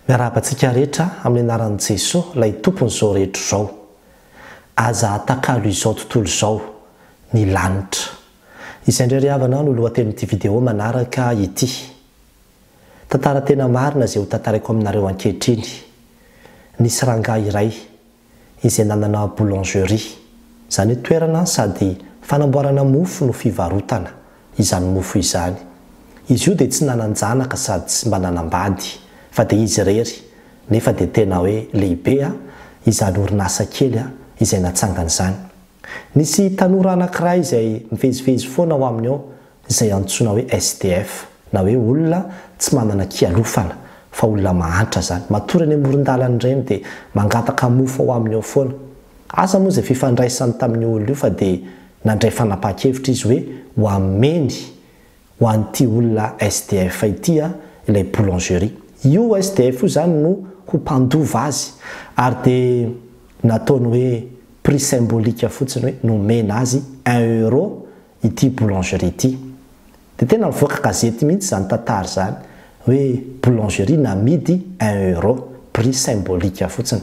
Miarabantsika rehetra amin'ny anaran'i Jesosy lay tompon'izao rehetra izao. Aza atakalo izao tontolo izao ny lanitra. Izay indray ry havana no lohatenin'ity vidéo manaraka ity. Tantara tena marina izay ho tantaraiko aminareo ankehitriny. Nisy rangahy iray izay nanana boulangerie. Izany hoe toerana sady fanamboarana mofo no fivarotana izany mofo izany. Izy io dia tsy nanan-janaka sady tsy mba nanambady. Fa dia izy rery nefa dia tena hoe lehibe izany orinasa kely izay natsangana izany. Nisy tanora anankiray izay mivezivezy foana ao aminy ao izay antsoina hoe SDF na hoe olona tsy manana kialofana fa olona mahantra zany. Matory any amoron-dalana ireny dia mangataka mofo ao aminy ao foana. Asa moa izay fifandraisany tamin'ny olona io fa dia nandray fanapa-kevitra izy hoe ho ameny ho an'ity olona SDF ity ilay boulangerie. Io SDF io zany no ho mpandova azy ary dia nataony hoe prix symbolique fotsiny hoe nomena azy 1 euro ity boulangerie ity. Dia tena mivoaka gazety mihitsy zany tantara zany hoe boulangerie namidy 1 euro prix symbolique fotsiny.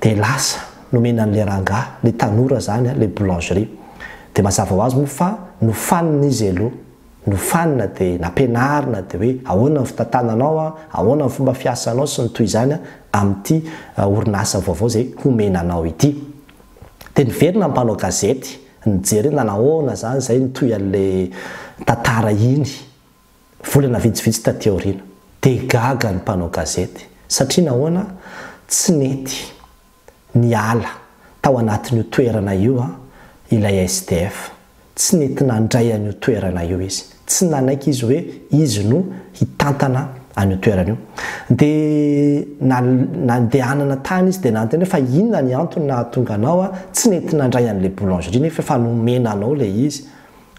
Dia lasa nomena an'ilay rangahy, ilay tanora zany ilay boulangerie. Dia mazava ho azy moa fa nofanina izy aloha. Nofanina dia nampianarina dia hoe ahoana ny fitantananao, ahoana ny fomba fiasanao sy ny toy izany amin'ity orinasa vaovao izay homenanao ity. Dia niverina mpanao gazety, nijery nanahoana zany izay nitoy an'ilay tantara iny volana vitsivitsy taty aoriana. Dia gaga ny mpanao gazety satria nahoana tsy nety niala tao anatin'io toerana io ilay SDF. Tsy nety nandray an'io toerana io izy. Tsy nanaiky izy hoe izy no hitantana an'io toerana io. Dia nandehanana tany izy dia nanteny hoe fa inona ny antony nahatonga anao tsy nety nandray an'ilay boulangerie nefa efa nomena anao ilay izy.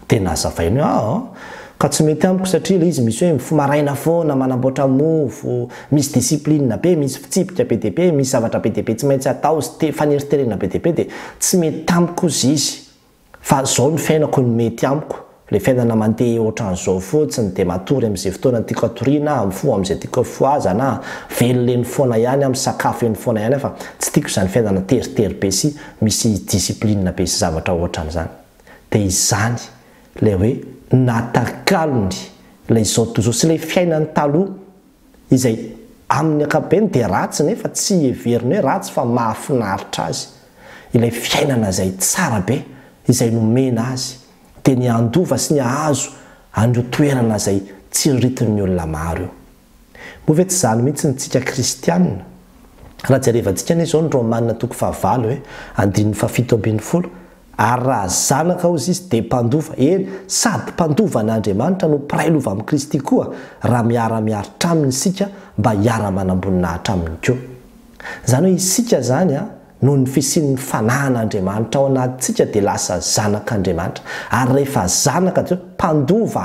Dia nazavainy hoe ka tsy mety amiko satria ilay izy misy hoe mifomaraina foana manamboatra mofo, misy discipline be, misy fitsipika be dia be, misy zavatra be dia be tsy maintsy atao sy faneriterena be dia be dia tsy mety amiko izy. Fa zao ny fiainako ny mety amiko. Le fiainana mandeha ohatran'izao fotsiny dia matory amin'izay fotoana tiako hatoriana, mifoha amin'izay tiako foazana, velona eny foana ihany, amin'ny sakafo eny foana ihany fa tsy tiako izany fiainana teritery be sy misy discipline be sy zavatra ohatran'izany. Dia izany ilay hoe natakalony ilay izao tozo sy ilay fiainany taloha izay amin'ny ankapobeny dia ratsy nefa tsy heveriny hoe ratsy fa mahafinaritra azy. Ilay fiainana izay tsara be izay nomena azy dia ny andova sy ny ahazo an'io toerana izay tsy ritin'ny olona maro io. Moa ve tsy izany mihitsy ntsika kristianina? Raha jerevantsika ny izao ny Romanina 9 hoe 7:70 ary raha zanaka ozy izy dia mpandova. Eny sady mpandova an'Andriamanitra no mpiray lova amin'ny Kristy koa raha miara-miaritra aminy isika mba hiara-manam-boninahitra aminy koa. Izany hoe isika zany noho ny fisian'ny fanahin'Andriamanitra ao anatintsika dia lasa zanak'Andriamanitra. Ary rehefa zanaka dia mpandova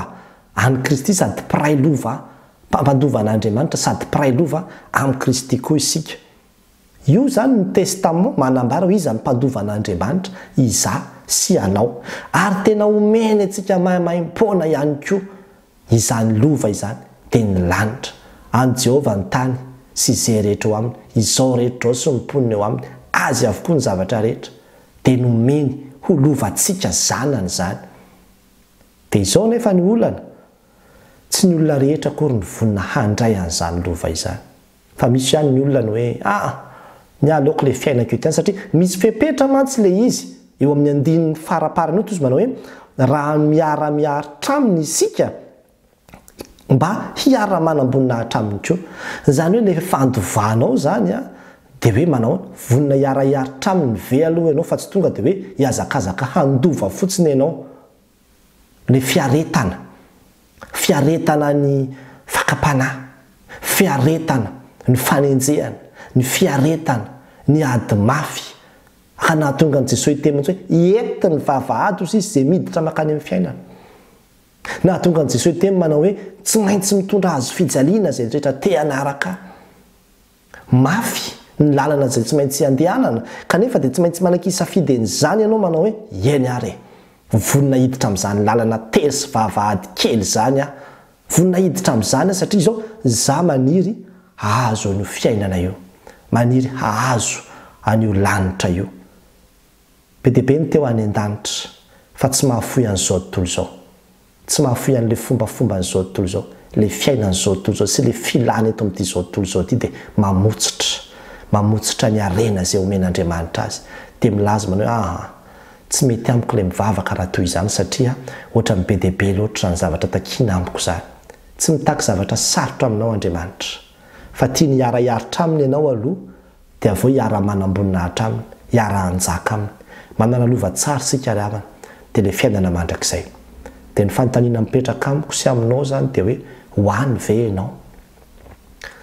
an'i Kristy sady mpiray lova, mpandova an'Andriamanitra sady mpiray lova amin'ny Kristy koa isika. Io zany ny testament manambara hoe iza ny mpandova an'Andriamanitra, iza sy anao. Ary tena omeny antsika maimaimpona ihany koa izany lova izany dia ny lanitra. Any Jehovah ny tany sy izay rehetra eo aminy, izao rehetra ao sy ny mponina eo aminy, azy avokoa ny zavatra rehetra dia nomeny ho lovantsika zanany izany. Dia izao nefa ny olana tsy ny olona rehetra akory ny vonina handray an'izany lova izany. Fa misy ihany ny olona ny hoe ny aleoko ilay fiainako io tany satria misy fepetra mantsy ilay izy eo amin'ny andinin'ny faraparany io. Toy izy manao hoe raha miara-miaritra aminy isika mba hiara-manam-boninahitra aminy koa. Izany hoe ilay fandovanao zany dia hoe manao vonina hiara-hiaritra aminy ve aloha ianao fa tsy tonga dia hoe hiazakazaka handova fotsiny ianao. Ilay fiaretana ny fakapanahy, fiaretana ny fanenjehana, ny fiaretana ny ady mafy. Ka nahatonga an'i Jesosy temotsy hoe hiety ny vavahady izy izay miditra makany amin'ny fiainana. Nahatonga an'i Jesosy temo manao hoe tsy maintsy mitondra azo fijaliana izay rehetra te hanaraka. Mafy ny lalana izay tsy maintsy andehanana kanefa dia tsy maintsy manakisafidy an'izany ianao manao hoe eny ary vonina hiditra amin'izany lalana tery sy vavahady kely izany vonina hiditra amin'izany satria izao za maniry hahazo an'io fiainana io, maniry hahazo an'io lanitra io. Be dia be ny teo any an-danitra fa tsy mahafoy an'izao tontolo izao, tsy mahafoy an'le fombafomba an'izao tontolo izao, le fiaina an'izao tontolo izao sy le filana eto amin'ity zao tontolo izao ity dia mamotsitra ny arena izay omen'Andriamanitra azy. Dia milaza manao tsy mety amiko ilay mivavaka raha toy izany satria ohatra ny be dia be loatra ny zavatra takiana amiko izany. Tsy mitaky zavatra sarotra aminao Andriamanitra, fa tia ny hiara-hiaritra aminy ianao aloha dia avao hiara-manam-boninahitra aminy, hiara-hanjaka aminy. Manana lova tsara sika ry havana dia ilay fiainana mandrakizay. Dia ny fanontaniana mipetraka amiko sy aminao zany dia hoe hoany ve ianao?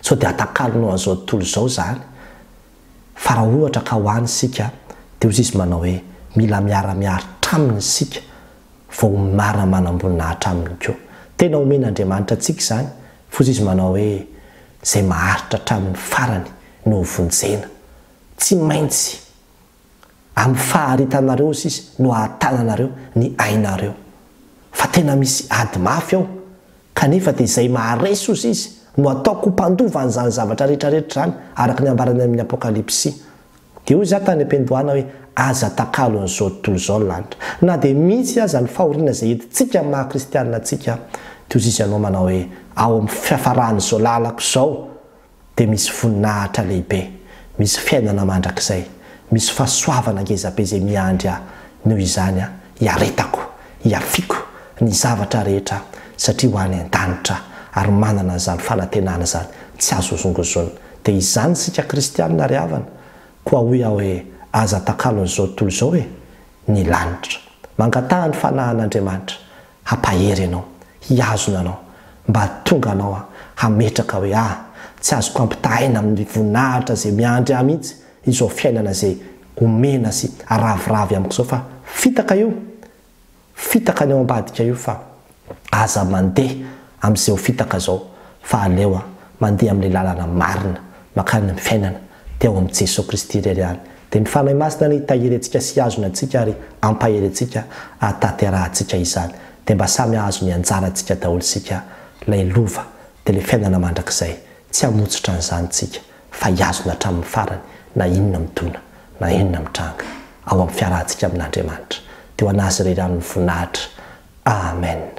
Sao dia atakalonao an'izao tontolo izao zany. Fa raha ohatra ka hoany sika dia hozy izy manao hoe mila miara-miaritra aminy sika vao mara-manam-boninahitra aminy koa. Tena omen'Andriamanitra antsika izany, fa izy manao hoe izay maharitra hatramin'ny farany no vonjena. Tsy maintsy amin'ny faharitanareo izy no hahatananareo ny ainareo. Fa tena misy ady mafy ao, kanefa dia izay maharesy ozy izy no ataoko mpandova an'izany zavatra rehetrarehetra zany araka ny ambarany amin'ny apokalipsy. Dia hoy izaho tany am-piandohana hoe aza atakalo an'izao tontolo izao ny lanitra. Na dia misy aza ny fahoriana izay entintsika amin'ny maha-kristianina antsika, dia hozy izy ianao manao hoe ao amin'ny fiafaran'izao lalako izao dia misy voninahitra lehibe, misy fiainana mandrakizay, misy fahasoavana ngezabe izay miandry aho. Noho izany hiaretako, hiafiko ny zavatra rehetra satria ho any an-danitra ary manana an'izany fanantenana zany tsy azo zongozona. Dia izany sika kristianina ry havana koa hoy aho hoe aza atakalo an'izao tontolo izao hoe ny lanitra. Mangataha ny fanahan'Andriamanitra hampahery ianao, hiazona anao, mba tonga anao hametraka hoe tsy azoko ampitahaina amin'ny voninahitra izay miandry ahy mihitsy izao fiainana izay omena sy araviravy amiko izao, fa fitaka io, fitaka ny ao ambadika io, fa aza mandeha amin'izay fitaka izao fa aleo mandeha amin'ilay lalana marina makany ny fiainana dia ao amin'i Jesosy Kristy irery ihany. Dia ny fanahy masina ny hitahiry antsika sy hazona antsika ary ampahery antsika ahatanterahantsika izany. Dia mba samy azo ny anjara antsika daholo sika ilay lova dia ilay fiainana mandrakizay tsy hamotsitra an'izany tsika fa hiazona hatramin'ny farany, na inona mitona na inona mitranga ao amin'ny fiarahantsika amin'Andriamanitra. Dia ho an'azy irery amin'ny voninahitra. Amen.